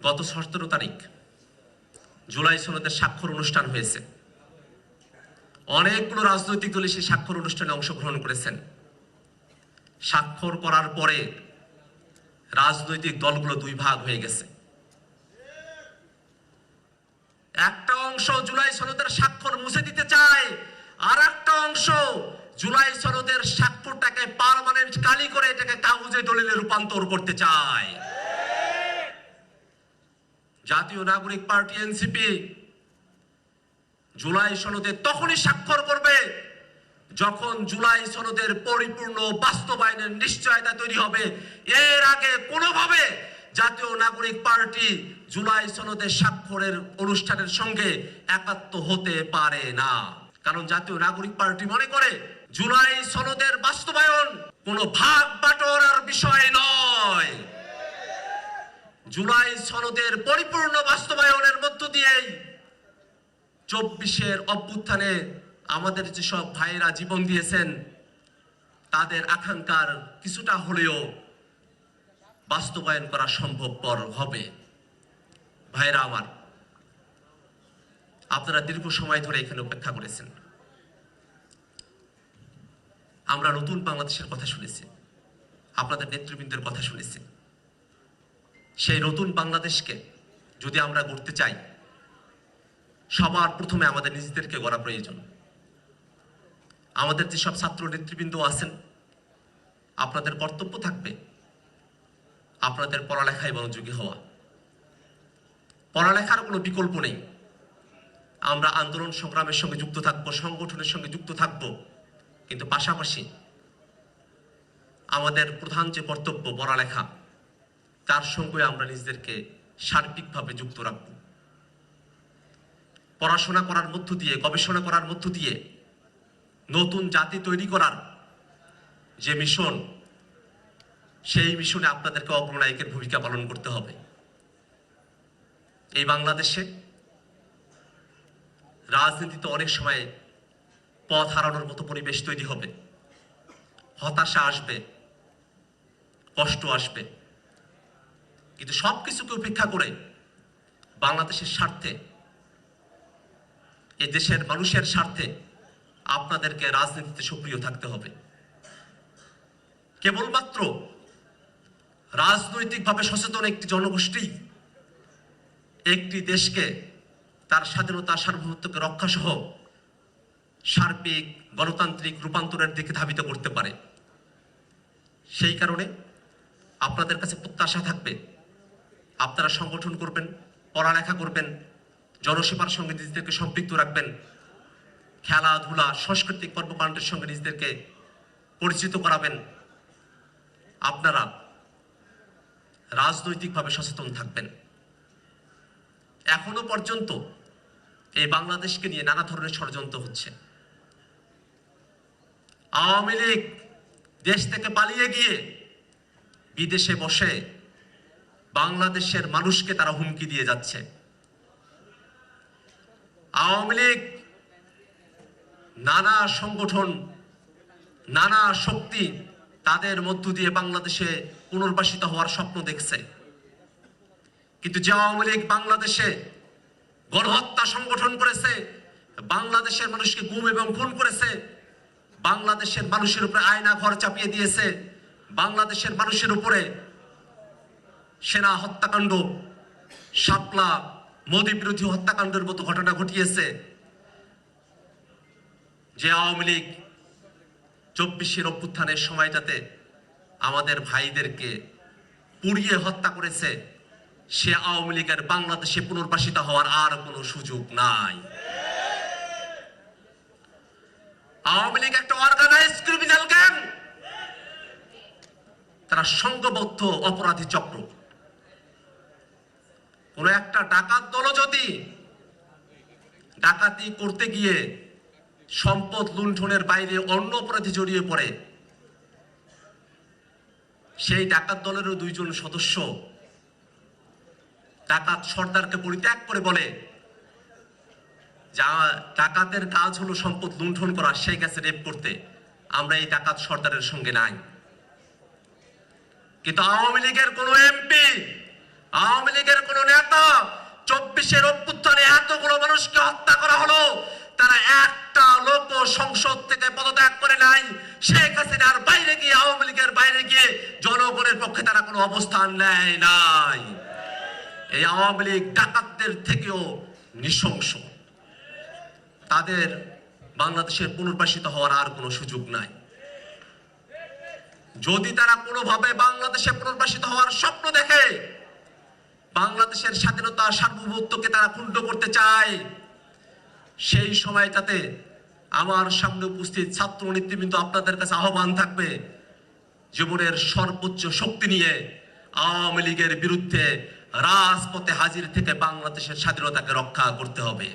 গত 17 তারিখ জুলাই সনদের স্বাক্ষর অনুষ্ঠান হয়েছে। অনেকগুলো রাজনৈতিক দল সেই স্বাক্ষর অনুষ্ঠানে অংশগ্রহণ করেছেন। স্বাক্ষর করার পরে রাজনৈতিক দলগুলো দুই ভাগ হয়ে গেছে। একটা অংশ জুলাই সনদের স্বাক্ষর মুছে দিতে চায়, আর একটা অংশ জুলাই সনদের স্বাক্ষরটাকে পার্মানেন্ট কালি করে এটাকে কাগজে দলিলে রূপান্তর করতে চায়। জাতীয় নাগরিক পার্টি এনসিপি জুলাই সনদে তখনই স্বাক্ষর করবে যখন জুলাই সনদের পরিপূর্ণ বাস্তবায়নের নিশ্চয়তা তৈরি হবে। এর আগে কোনোভাবে জাতীয় নাগরিক পার্টি জুলাই সনদের স্বাক্ষরের অনুষ্ঠানের সঙ্গে একাত্ম হতে পারে না। কারণ জাতীয় নাগরিক পার্টি মনে করে জুলাই সনদের বাস্তবায়ন কোনো ভাগ বাটোয়ারার বিষয় নয়। জুলাই সনদের পরিপূর্ণ বাস্তবায়নের মধ্য দিয়েই 24-এর অভ্যুত্থানে আমাদের যেসব ভাইয়েরা জীবন দিয়েছেন তাদের আকাঙ্ক্ষার কিছুটা হলেও বাস্তবায়ন করা সম্ভবপর হবে। ভাইয়েরা আমার, আপনারা দীর্ঘ সময় ধরে এখানে অপেক্ষা করেছেন। আমরা নতুন বাংলাদেশের কথা শুনেছি, আপনাদের নেতৃবৃন্দের কথা শুনেছি। সেই নতুন বাংলাদেশকে যদি আমরা গড়তে চাই, সবার প্রথমে আমাদের নিজেদেরকে গড়া প্রয়োজন। আমাদের যেসব ছাত্র নেতৃবৃন্দ আছেন, আপনাদের কর্তব্য থাকবে আপনাদের পড়ালেখায় মনোযোগী হওয়া। পড়ালেখার কোনো বিকল্প নেই। আমরা আন্দোলন সংগ্রামের সঙ্গে যুক্ত থাকবো, সংগঠনের সঙ্গে যুক্ত থাকবো, কিন্তু পাশাপাশি আমাদের প্রধান যে কর্তব্য পড়ালেখা, তার সঙ্গে আমরা নিজেদেরকে সার্বিকভাবে যুক্ত রাখব। পড়াশোনা করার মধ্য দিয়ে, গবেষণা করার মধ্য দিয়ে নতুন জাতি তৈরি করার যে মিশন, সেই মিশনে আপনাদেরকে অগ্রনায়কের ভূমিকা পালন করতে হবে। এই বাংলাদেশে রাজনীতিতে অনেক সময় পথ হারানোর মতো পরিবেশ তৈরি হবে, হতাশা আসবে, কষ্ট আসবে, কিন্তু সবকিছুকে উপেক্ষা করে বাংলাদেশের স্বার্থে, এই দেশের মানুষের স্বার্থে আপনাদেরকে রাজনীতিতে সক্রিয় থাকতে হবে। কেবলমাত্র রাজনৈতিকভাবে সচেতন একটি জনগোষ্ঠী একটি দেশকে তার স্বাধীনতা, সার্বভৌমত্বকে রক্ষা সহ সার্বিক গণতান্ত্রিক রূপান্তরের দিকে ধাবিত করতে পারে। সেই কারণে আপনাদের কাছে প্রত্যাশা থাকবে, আপনারা সংগঠন করবেন, পড়ালেখা করবেন, জনসেবার সঙ্গে নিজেদেরকে সম্পৃক্ত রাখবেন, খেলাধুলা, সাংস্কৃতিক কর্মকাণ্ডের সঙ্গে নিজেদেরকে পরিচিত করাবেন। আপনারা রাজনৈতিকভাবে সচেতন থাকবেন। এখনো পর্যন্ত এই বাংলাদেশকে নিয়ে নানা ধরনের ষড়যন্ত্র হচ্ছে। আওয়ামী লীগ দেশ থেকে পালিয়ে গিয়ে বিদেশে বসে বাংলাদেশের মানুষকে তারা হুমকি দিয়ে যাচ্ছে। আওয়ামী লীগ নানা সংগঠন, নানা শক্তি তাদের মধ্য দিয়ে বাংলাদেশে পুনর্বাসিত হওয়ার স্বপ্ন দেখছে। কিন্তু যে আওয়ামী লীগ বাংলাদেশে গণহত্যা সংগঠন করেছে, বাংলাদেশের মানুষকে গুম এবং খুন করেছে, বাংলাদেশের মানুষের উপরে আয়না ঘর চাপিয়ে দিয়েছে, বাংলাদেশের মানুষের উপরে সেনা হত্যাকাণ্ড, শাপলা মোদী বিরোধী হত্যাকাণ্ডের মতো ঘটনা ঘটিয়েছে, যে আওয়ামী লীগ 24-এর অভ্যুত্থানের সময়টাতে আমাদের ভাইদেরকে পুড়িয়ে হত্যা করেছে, সে আওয়ামী লীগের বাংলাদেশে পুনর্বাসিত হওয়ার আর কোনো সুযোগ নাই। আওয়ামী লীগ একটা অর্গানাইজড ক্রিমিনাল গ্যাং, তারা সংঘবদ্ধ অপরাধী চক্র। কোন একটা ডাকাত দল যদি ডাকাতি করতে গিয়ে সম্পদ লুণ্ঠনের বাইরে অন্য অপরাধী জড়িয়ে পড়ে, সেই ডাকাত দলেরও 2 জন সদস্য ডাকাত সর্দারকে পরিত্যাগ করে বলে যা ডাকাতের কাজ হলো সম্পদ লুণ্ঠন করা, সেই কাছে রেপ করতে, আমরা এই ডাকাত সর্দারের সঙ্গে নাই। কিন্তু আওয়ামী লীগের কোন এমপি, আওয়ামী লীগের কোন নেতা নেতা, 24-এর অভ্যুত্থানে এতগুলো মানুষকে হত্যা করা হলো, তারা একটা লোক সংসদ থেকে পদত্যাগ করে নাই। শেখ হাসিনার বাইরে গিয়ে, আওয়ামী লীগের বাইরে গিয়ে জনগণের পক্ষে তারা কোনো অবস্থান নেয় নাই। এই আওয়ামী লীগ ডাকাতদের থেকেও নৃশংস। তাদের বাংলাদেশের পুনর্বাসিত হওয়ার আর কোনো সুযোগ নাই। যদি তারা কোনোভাবে বাংলাদেশে পুনর্বাসিত হওয়ার স্বপ্ন দেখে, বাংলাদেশের স্বাধীনতা সার্বভৌমত্বকে তারা ক্ষুণ্ণ করতে চায়, সেই সময়টাতে আমার সামনে উপস্থিত ছাত্র নেতৃবৃন্দ, আপনাদের কাছে আহ্বান থাকবে, জীবনের সর্বোচ্চ শক্তি নিয়ে আওয়ামী লীগের বিরুদ্ধে রাজপথে হাজির থেকে বাংলাদেশের স্বাধীনতাকে রক্ষা করতে হবে।